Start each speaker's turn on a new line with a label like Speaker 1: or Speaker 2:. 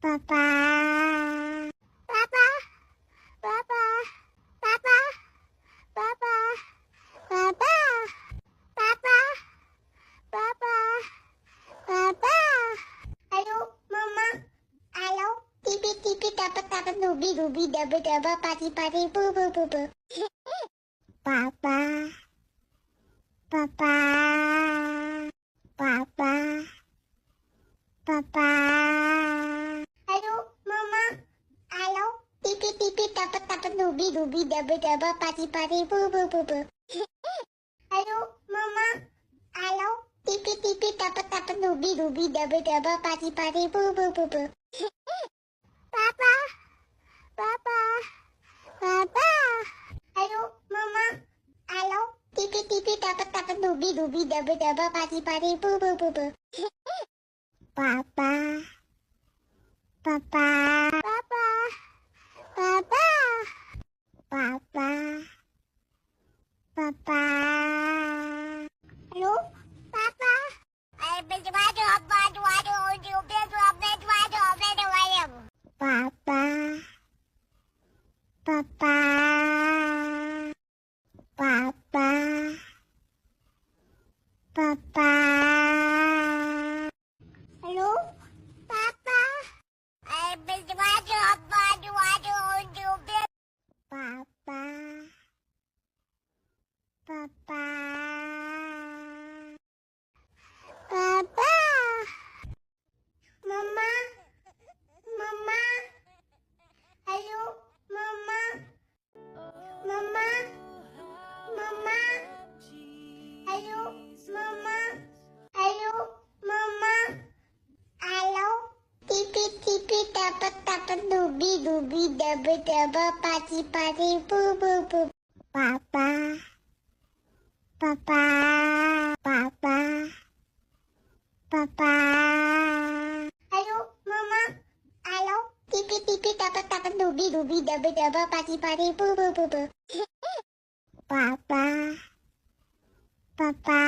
Speaker 1: Papa, papa, papa, papa, papa, papa, papa, papa, papa. Halo, mama. Halo, tipi dapat nubi dapat pati bu. Papa, papa, papa, papa. Halo, mama. Halo, tipi dapat nubi dapat pati bu. Halo, mama. Halo, tipi dapat nubi dapat pati bu. Papa, papa, papa. Halo, mama. Halo, tipi dapat nubi dapat pati bu. Papa, papa, papa, papa, papa, papa. Halo, papa. Papa, papa, papa, papa. Halo, papa. Papa, papa, papa. Mama, mama. Halo, mama, mama, mama. Halo, mama. Halo, mama. Halo, tipi dapat nubi dapat pati bu. Papa, papa, papa, papa. Halo, mama. Halo, tipi dapat nubi dapat pati bu. Papa, papa.